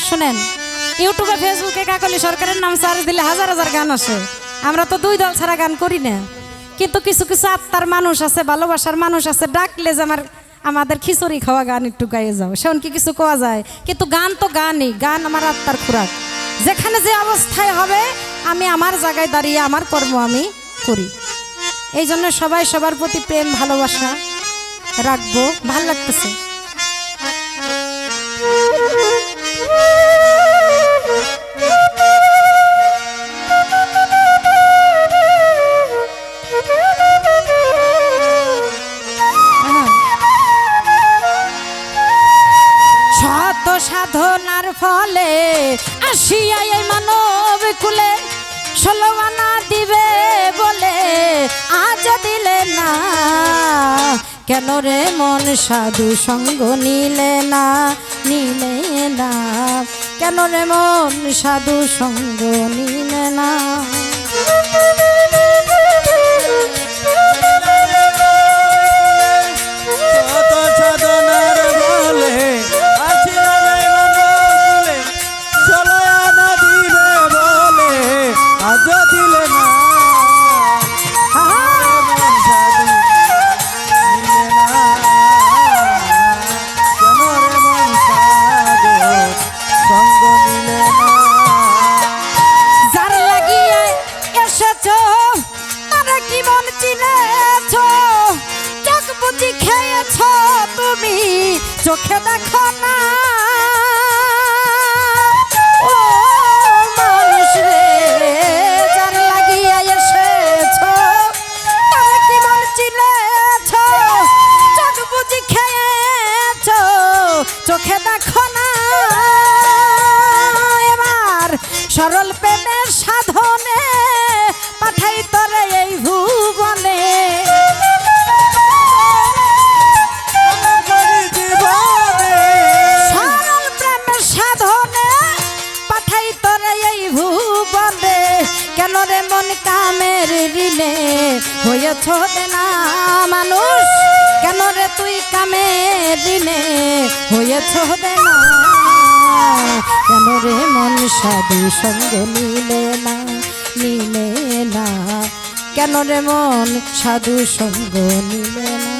শুনেন, ইউটিউবে ফেসবুকে কাকলি সরকারের নাম সার্চ দিলে হাজার হাজার গান আসে। আমরা তো দুই দল ছাড়া গান করি না, কিন্তু কিছু কিছু আত্মার মানুষ আছে, ভালোবাসার মানুষ আছে, ডাকলে যে আমাদের খিচুড়ি খাওয়া গান একটু গাইয়ে যাও, সেমন কি কিছু কোয়া যায়? কিন্তু গান তো গানই, গান আমার আত্মার খোরাক। যেখানে যে অবস্থায় হবে আমি আমার জায়গায় দাঁড়িয়ে আমার কর্ম আমি করি। এই জন্য সবাই সবার প্রতি প্রেম ভালোবাসা রাখবো। ভাল লাগতেছে। শত সাধনার ফলে আসিয়া এই মানব কুলে 16 আনা দিবে বলে আজ দিলে না। কেন রে মন সাধু সঙ্গ নিলে না, নিলে না? কেন রে মন সাধু সঙ্গ নিলে না? চোখে দেখো না ও মানুষ রে, যার লাগিয়া এসেছ তারা কি মন চিনেছ, চোখ বুঝি খেয়েছ, চোখে দেখো না। এবার সরল প্রেমের সাধনে পাঠাই তোরে এই ভুবনে। কেন রে মন কামের ঋণে হয়েছ না মানুষ? কেন রে তুই কামের ঋণে হয়েছ না? কেন রে মন সাধু সঙ্গ নিলে না, নিলে না? কেন রে মন সাধু সঙ্গ নিলে না?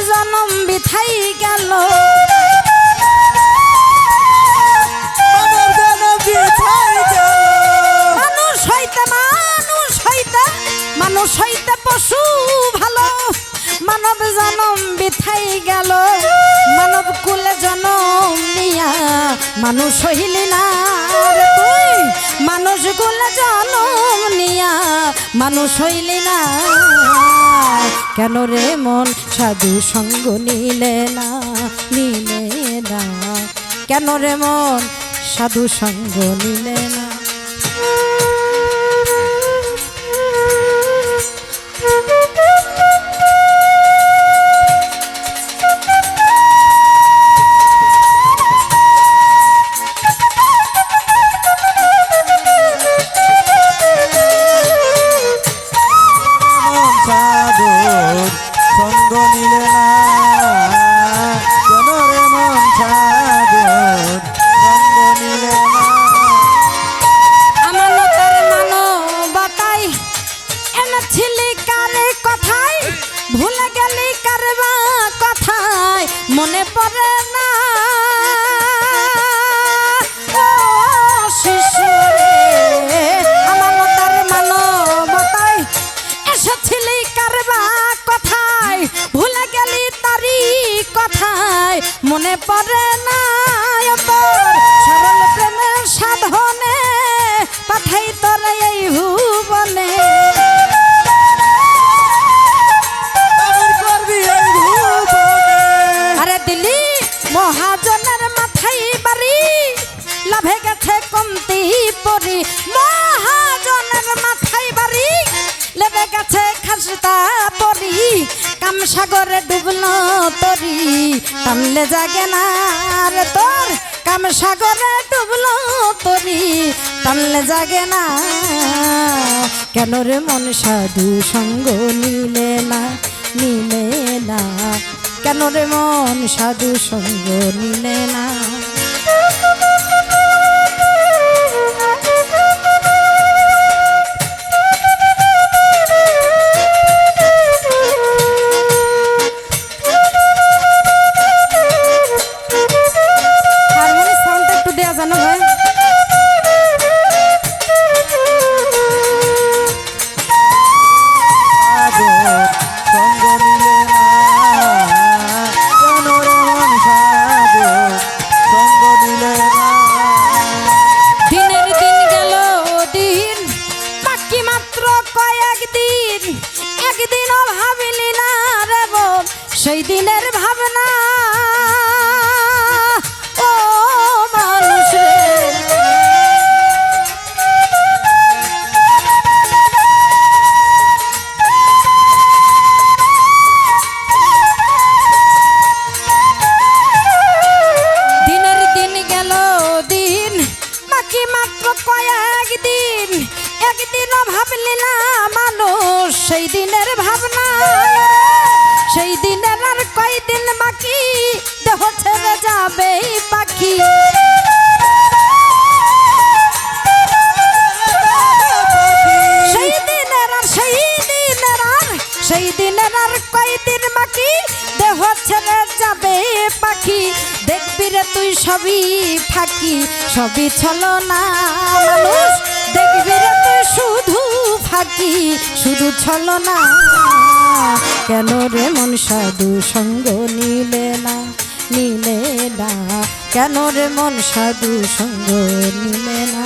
জনম বিথাই গেল, মানুষ হইতে পশু ভালো, মানব জনম বিথাই গেল। মানব কুলে জনম নিয়া মানুষ হইলি না তুই, মানুষ কুলে জনম নিয়া মানুষ হইলি না। কেন রে মন সাধু সঙ্গ নিলে না, নিলে না? কেন রে মন সাধু সঙ্গ নিলে না? সঙ্গ নিলে না, কেন রে মন সাধুর সঙ্গ নিলে না? সাগরে ডুবলো তরি টানলে জাগে না রে তোর কাম সাগরে ডুবলো তরি টানলে জাগে না কেন রে মন সাধু সঙ্গ নিলে না নিলে না কেন রে মন সাধু সঙ্গ নিলে না সেই দিনের ভাবনা ও মানুষ রে দিনের দিন গেল দিন বাকি মাত্র কয়েকদিন একদিনও ভাবলি না মানুষ সেই দিনের ভাবনা সেই দিনের আর কয়দিন বাকি দেহ ছেড়ে যাবে পাখি সেই দিনের আর কয়দিন বাকি দেহ ছেড়ে যাবে পাখি দেখবি রে তুই সবই ফাঁকি সবই ছলনা মানুষ দেখবি রে তুই শুধু ফাঁকি শুধু ছলনা কেন রে মন সাধু সঙ্গ নিলে না নিলে না কেন রে মন সাধু সঙ্গ নিলে না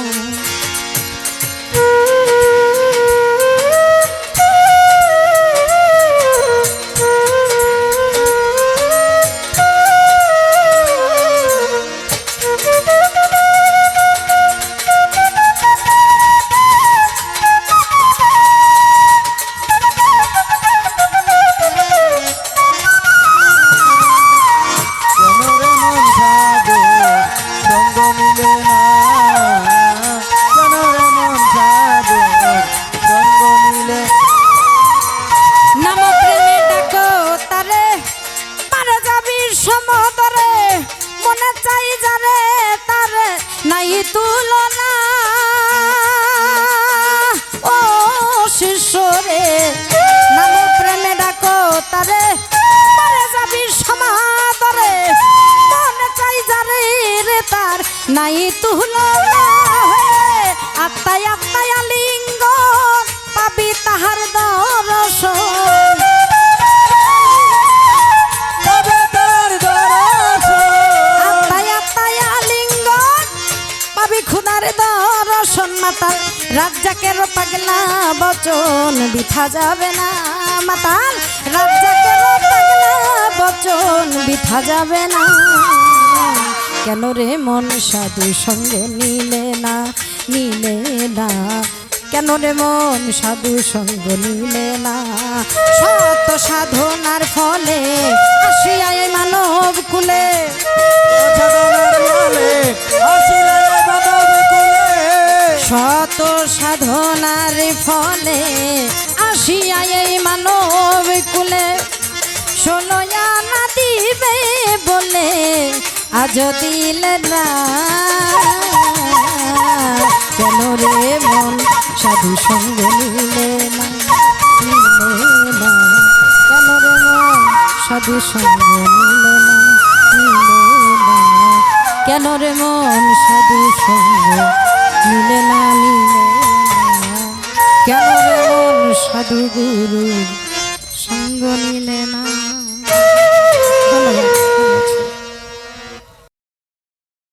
নাই তুলনা ও শিশরে নাম প্রেমে ডাকো তারে পারে যাবি সমাদরে মনে চাই যারে রে তার নাই তুলনা আত্মায় আত্মায় লিঙ্গ পাবি তাহার দর্শন খুদার দর্শন মাতাল রাজ্জাকের পাগলা বচন বিথা যাবে না মাতাল রাজ্জাকের পাগলা বচন বিথা যাবে না কেন রে মন সাধু সঙ্গ নিলে না নিলে না কেন রে মন সাধু সঙ্গ নিলে না শত সাধনার ফলে আসিয়ায় মানব কুলে শত সাধনার ফলে আসিয়া এই মানব কুলে ষোলো আনা দিবে বলে আজ দিলে না কেন রে মন সাধু সঙ্গ নিলে না নিলে না কেন রে মন সাধু সঙ্গ নিলে না নিলে না কেন রে মন সাধু সঙ্গ নিলে না নিলে না কেন রে মন সাধু গুরু সঙ্গ নিলে না